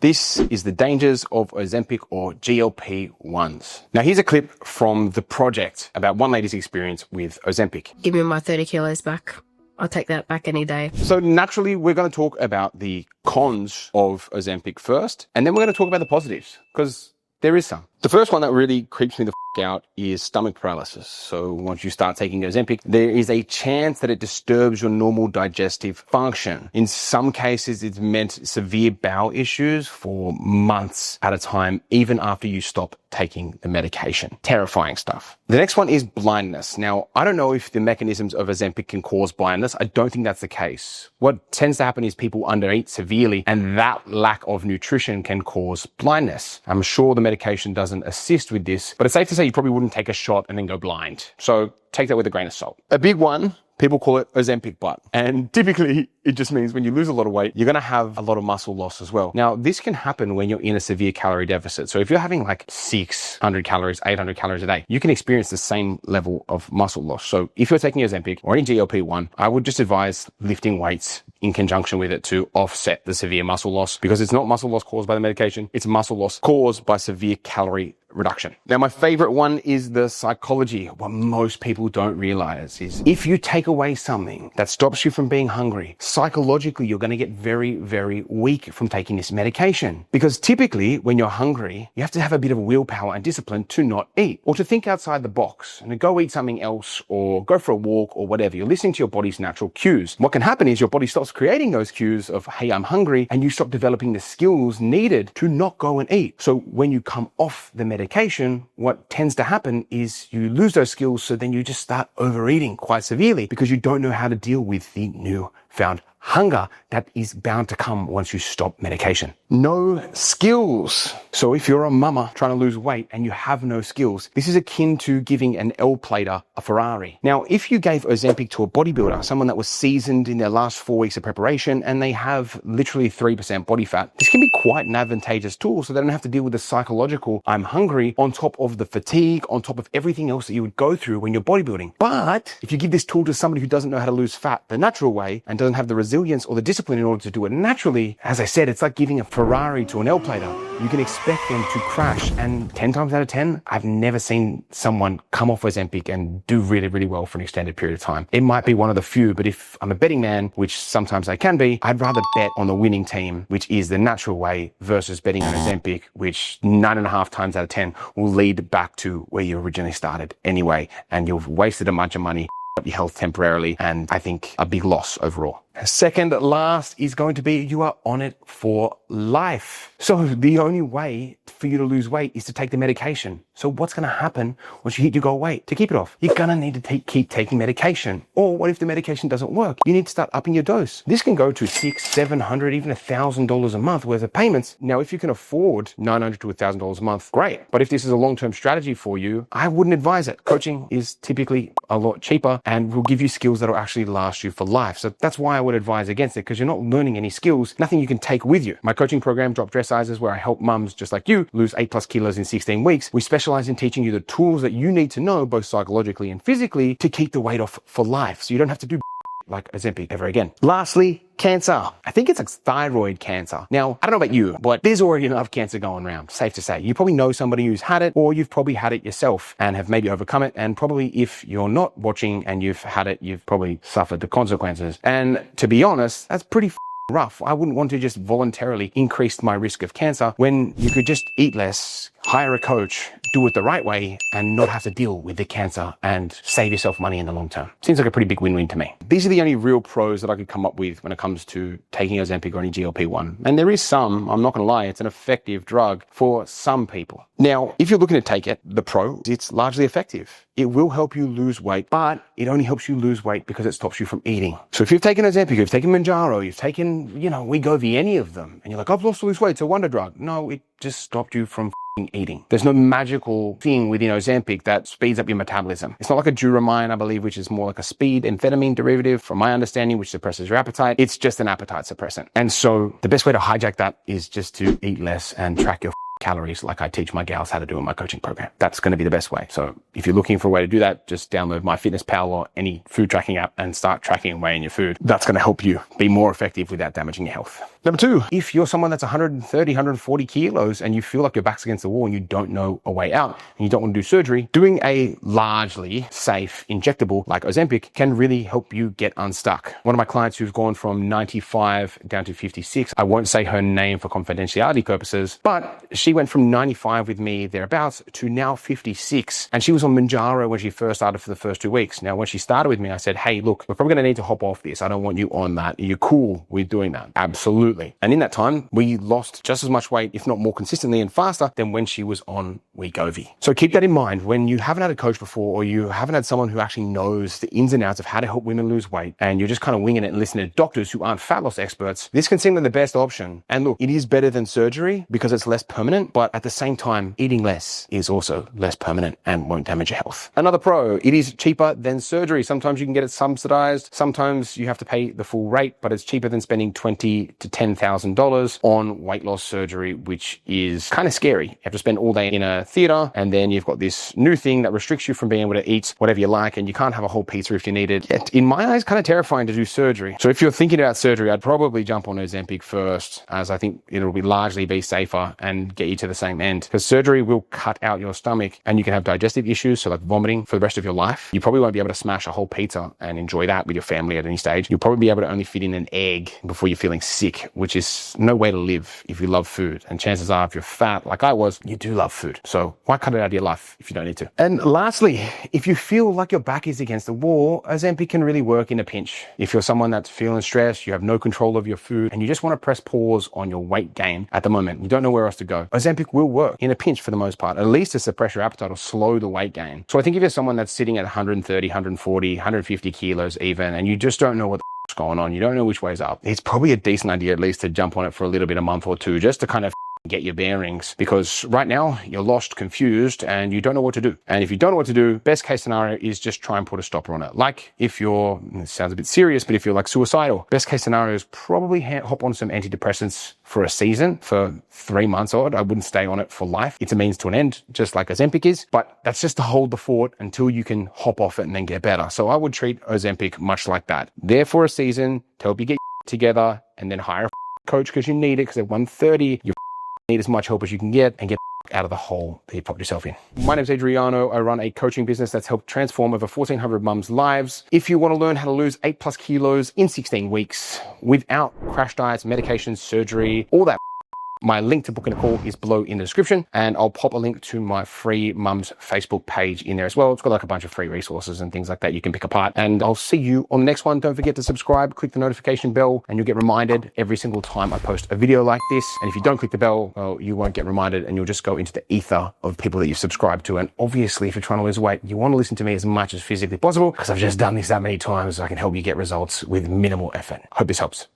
This is the dangers of Ozempic or GLP-1s. Now here's a clip from The Project about one lady's experience with Ozempic. Give me my 30 kilos back. I'll take that back any day. So naturally, we're going to talk about the cons of Ozempic first, and then we're going to talk about the positives, because there is some. The first one that really creeps me the out is stomach paralysis. So once you start taking Ozempic, there is a chance that it disturbs your normal digestive function. In some cases, it's meant severe bowel issues for months at a time, even after you stop taking the medication. Terrifying stuff. The next one is blindness. Now, I don't know if the mechanisms of Ozempic can cause blindness. I don't think that's the case. What tends to happen is people undereat severely, and that lack of nutrition can cause blindness. I'm sure the medication doesn't assist with this, but it's safe to say you probably wouldn't take a shot and then go blind. So take that with a grain of salt. A big one, people call it Ozempic butt. And typically it just means when you lose a lot of weight, you're going to have a lot of muscle loss as well. Now, this can happen when you're in a severe calorie deficit. So if you're having like 600 calories, 800 calories a day, you can experience the same level of muscle loss. So if you're taking Ozempic or any GLP-1, I would just advise lifting weights in conjunction with it to offset the severe muscle loss, because it's not muscle loss caused by the medication. It's muscle loss caused by severe calorie reduction. Now, my favorite one is the psychology. What most people don't realize is if you take away something that stops you from being hungry, psychologically, you're going to get very, very weak from taking this medication. Because typically when you're hungry, you have to have a bit of willpower and discipline to not eat or to think outside the box and to go eat something else or go for a walk or whatever. You're listening to your body's natural cues. What can happen is your body stops creating those cues of, hey, I'm hungry, and you stop developing the skills needed to not go and eat. So when you come off the medication, what tends to happen is you lose those skills, so then you just start overeating quite severely because you don't know how to deal with the newfound hunger that is bound to come once you stop medication. No skills. So if you're a mama trying to lose weight and you have no skills, this is akin to giving an L-plater a Ferrari. Now, if you gave Ozempic to a bodybuilder, someone that was seasoned in their last 4 weeks of preparation, and they have literally 3% body fat, this can be quite an advantageous tool, so they don't have to deal with the psychological I'm hungry on top of the fatigue, on top of everything else that you would go through when you're bodybuilding. But if you give this tool to somebody who doesn't know how to lose fat the natural way and doesn't have the resilience or the discipline in order to do it naturally, as I said, it's like giving a Ferrari to an L-plater. You can expect them to crash, and 10 times out of 10, I've never seen someone come off Ozempic and do really, really well for an extended period of time. It might be one of the few, but if I'm a betting man, which sometimes I can be, I'd rather bet on the winning team, which is the natural way, versus betting on Ozempic, which 9.5 times out of 10 will lead back to where you originally started anyway, and you've wasted a bunch of money, your health temporarily, and I think a big loss overall. Second last is going to be you are on it for life. So the only way for you to lose weight is to take the medication. So what's going to happen once you hit your goal weight? To keep it off, you're going to need to keep taking medication. Or what if the medication doesn't work? You need to start upping your dose. This can go to $600, $700, even $1,000 a month worth of payments. Now, if you can afford $900 to $1,000 a month, great. But if this is a long-term strategy for you, I wouldn't advise it. Coaching is typically a lot cheaper and will give you skills that will actually last you for life. So that's why I would advise against it, because you're not learning any skills, nothing you can take with you. My coaching program, Drop Dress Sizes, where I help mums just like you lose 8+ kilos in 16 weeks. We specialize in teaching you the tools that you need to know, both psychologically and physically, to keep the weight off for life. So you don't have to do like Ozempic ever again. Lastly, cancer. I think it's like thyroid cancer. Now, I don't know about you, but there's already enough cancer going around, safe to say. You probably know somebody who's had it, or you've probably had it yourself and have maybe overcome it. And probably if you're not watching and you've had it, you've probably suffered the consequences. And to be honest, that's pretty rough. I wouldn't want to just voluntarily increase my risk of cancer when you could just eat less, hire a coach, do it the right way, and not have to deal with the cancer and save yourself money in the long term. Seems like a pretty big win-win to me. These are the only real pros that I could come up with when it comes to taking Ozempic or any GLP-1. And there is some, I'm not going to lie, it's an effective drug for some people. Now, if you're looking to take it, the pro, it's largely effective. It will help you lose weight, but it only helps you lose weight because it stops you from eating. So if you've taken Ozempic, you've taken Manjaro, you've taken, Wegovy, any of them, and you're like, I've lost all this weight, it's a wonder drug. No, it just stopped you from eating. There's no magical thing within Ozempic that speeds up your metabolism. It's not like a Duromine, I believe, which is more like a speed amphetamine derivative, from my understanding, which suppresses your appetite. It's just an appetite suppressant. And so the best way to hijack that is just to eat less and track your calories like I teach my gals how to do in my coaching program. That's going to be the best way. So if you're looking for a way to do that, just download MyFitnessPal or any food tracking app and start tracking and weighing your food. That's going to help you be more effective without damaging your health. Number two, if you're someone that's 130, 140 kilos and you feel like your back's against the wall and you don't know a way out and you don't want to do surgery, doing a largely safe injectable like Ozempic can really help you get unstuck. One of my clients who's gone from 95 down to 56, I won't say her name for confidentiality purposes, but she went from 95 with me thereabouts to now 56. And she was on Manjaro when she first started for the first 2 weeks. Now, when she started with me, I said, hey, look, we're probably going to need to hop off this. I don't want you on that. Are you cool with doing that? Absolutely. And in that time, we lost just as much weight, if not more consistently and faster than when she was on Wegovy. So keep that in mind when you haven't had a coach before, or you haven't had someone who actually knows the ins and outs of how to help women lose weight, and you're just kind of winging it and listening to doctors who aren't fat loss experts. This can seem like the best option. And look, it is better than surgery because it's less permanent, but at the same time, eating less is also less permanent and won't damage your health. Another pro, it is cheaper than surgery. Sometimes you can get it subsidized. Sometimes you have to pay the full rate, but it's cheaper than spending $20,000 to $10,000 on weight loss surgery, which is kind of scary. You have to spend all day in a theater, and then you've got this new thing that restricts you from being able to eat whatever you like, and you can't have a whole pizza if you need it. Yet, in my eyes, kind of terrifying to do surgery. So if you're thinking about surgery, I'd probably jump on Ozempic first, as I think it'll be largely be safer and get you to the same end. Because surgery will cut out your stomach, and you can have digestive issues, so like vomiting for the rest of your life. You probably won't be able to smash a whole pizza and enjoy that with your family at any stage. You'll probably be able to only fit in an egg before you're feeling sick, which is no way to live if you love food. And chances are, if you're fat like I was, you do love food. So why cut it out of your life if you don't need to? And lastly, if you feel like your back is against the wall, Ozempic can really work in a pinch. If you're someone that's feeling stressed, you have no control of your food, and you just want to press pause on your weight gain at the moment, you don't know where else to go, Ozempic will work in a pinch for the most part, at least to suppress your appetite or slow the weight gain. So I think if you're someone that's sitting at 130, 140, 150 kilos even, and you just don't know what the going on, you don't know which way's up, it's probably a decent idea at least to jump on it for a little bit, a month or two, just to kind of get your bearings, because right now you're lost, confused, and you don't know what to do. And if you don't know what to do, best case scenario is just try and put a stopper on it. Like if you're, it sounds a bit serious, but if you're like suicidal, best case scenario is probably hop on some antidepressants for a season, for 3 months odd. I wouldn't stay on it for life. It's a means to an end, just like Ozempic is, but that's just to hold the fort until you can hop off it and then get better. So I would treat Ozempic much like that. There for a season to help you get together, and then hire a coach because you need it, because at 130, you need as much help as you can get and get out of the hole that you popped yourself in. My name is Adriano. I run a coaching business that's helped transform over 1,400 mums' lives. If you want to learn how to lose 8+ kilos in 16 weeks without crash diets, medications, surgery, all that, my link to booking a call is below in the description, and I'll pop a link to my free mums Facebook page in there as well. It's got like a bunch of free resources and things like that you can pick apart, and I'll see you on the next one. Don't forget to subscribe, click the notification bell, and you'll get reminded every single time I post a video like this. And if you don't click the bell, well, you won't get reminded, and you'll just go into the ether of people that you've subscribed to. And obviously, if you're trying to lose weight, you want to listen to me as much as physically possible, because I've just done this that many times. So I can help you get results with minimal effort. Hope this helps.